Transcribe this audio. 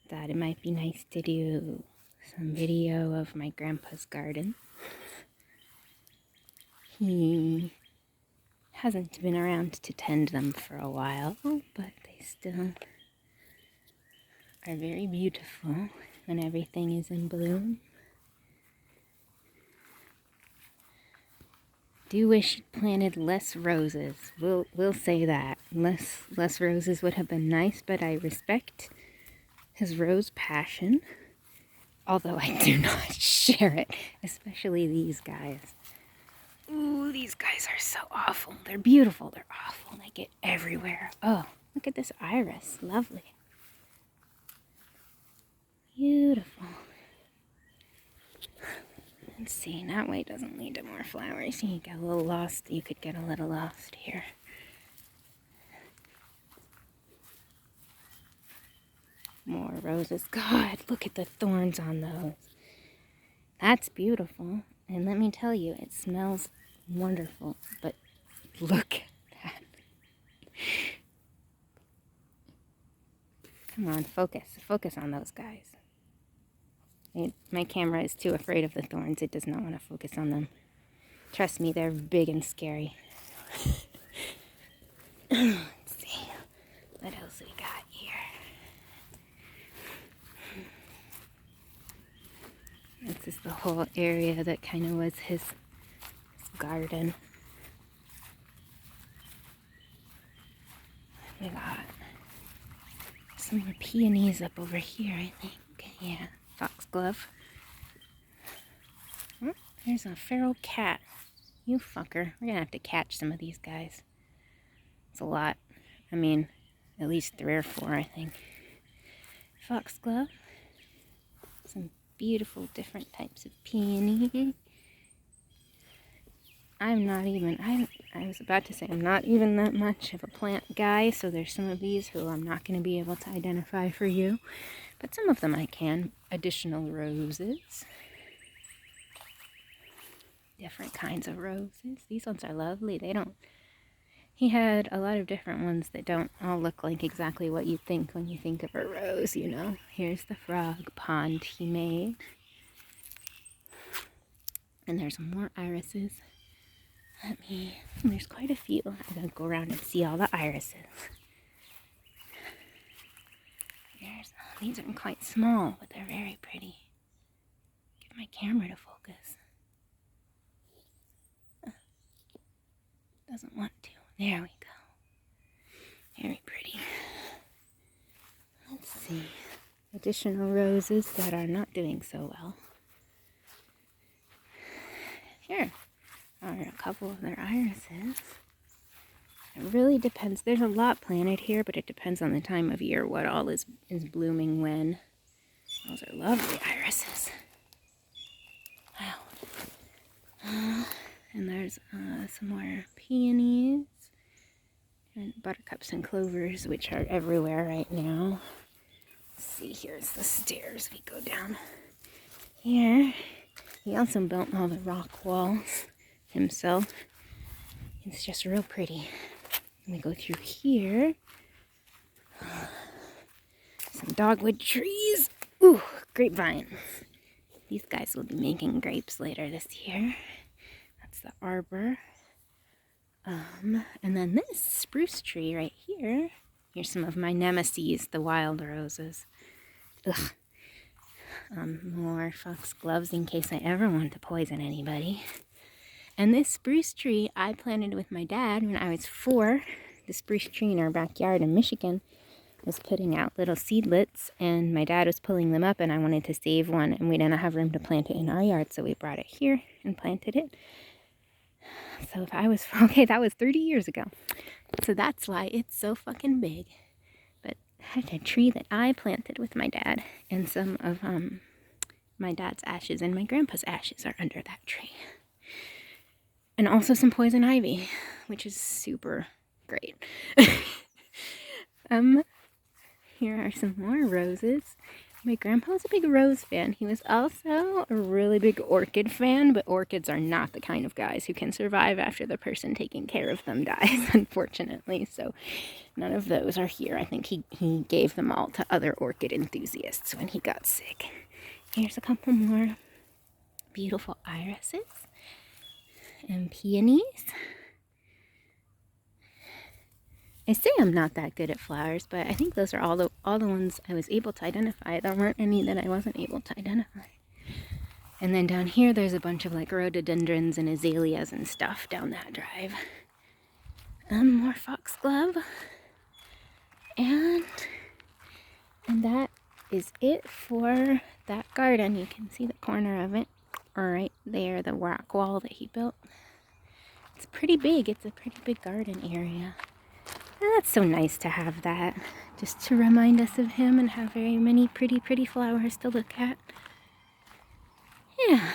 thought it might be nice to do some video of my grandpa's garden. He hasn't been around to tend them for a while, but they still are very beautiful when everything is in bloom. Do wish he'd planted less roses. We'll say that. Less roses would have been nice, but I respect his rose passion. Although I do not share it, especially these guys. Ooh, these guys are so awful. They're beautiful, they're awful. They get everywhere. Oh, look at this iris. Lovely. Beautiful. Let's see, that way doesn't lead to more flowers. You get a little lost. You could get a little lost here. More roses. God, look at the thorns on those. That's beautiful. And let me tell you, it smells wonderful. But look at that. Come on, focus. Focus on those guys. My camera is too afraid of the thorns. It does not want to focus on them. Trust me, they're big and scary. Let's see. What else we got here? This is the whole area that kind of was his garden. We got some more peonies up over here, I think. Yeah, foxglove. Oh, there's a feral cat. You fucker. We're gonna have to catch some of these guys. It's a lot. I mean, at least 3 or 4, I think. Foxglove. Some beautiful different types of peony. I was about to say I'm not even that much of a plant guy, so there's some of these who I'm not going to be able to identify for you, but some of them I can. Additional roses. Different kinds of roses. These ones are lovely. He had a lot of different ones that don't all look like exactly what you think when you think of a rose, you know. Here's the frog pond he made. And there's more irises. There's quite a few. I'm going to go around and see all the irises. These are quite small, but they're very pretty. Get my camera to focus. Doesn't want to. There we go. Very pretty. Let's see. Additional roses that are not doing so well. Here are a couple of their irises. It really depends. There's a lot planted here, but it depends on the time of year what all is blooming when. Those are lovely irises. Wow. And there's some more peonies and buttercups and clovers, which are everywhere right now. Let's see, here's the stairs. We go down here. He also built all the rock walls himself. It's just real pretty. We go through here. Some dogwood trees. Ooh, grapevines. These guys will be making grapes later this year. That's the arbor. And then this spruce tree right here. Here's some of my nemesis, the wild roses. Ugh. More foxgloves in case I ever want to poison anybody. And this spruce tree I planted with my dad when I was 4. The spruce tree in our backyard in Michigan was putting out little seedlets, and my dad was pulling them up, and I wanted to save one, and we didn't have room to plant it in our yard, so we brought it here and planted it. So if I was, okay, that was 30 years ago. So that's why it's so fucking big. But I had a tree that I planted with my dad, and some of my dad's ashes and my grandpa's ashes are under that tree. And also some poison ivy, which is super great. Here are some more roses. My grandpa was a big rose fan. He was also a really big orchid fan, but orchids are not the kind of guys who can survive after the person taking care of them dies, unfortunately. So none of those are here. I think he gave them all to other orchid enthusiasts when he got sick. Here's a couple more beautiful irises and peonies. I say I'm not that good at flowers, but I think those are all the ones I was able to identify. There weren't any that I wasn't able to identify. And then down here, there's a bunch of like rhododendrons and azaleas and stuff down that drive. More foxglove. And that is it for that garden. You can see the corner of it right there, the rock wall that he built. It's pretty big. It's a pretty big garden area. That's so nice to have that, just to remind us of him and have very many pretty, pretty flowers to look at. Yeah.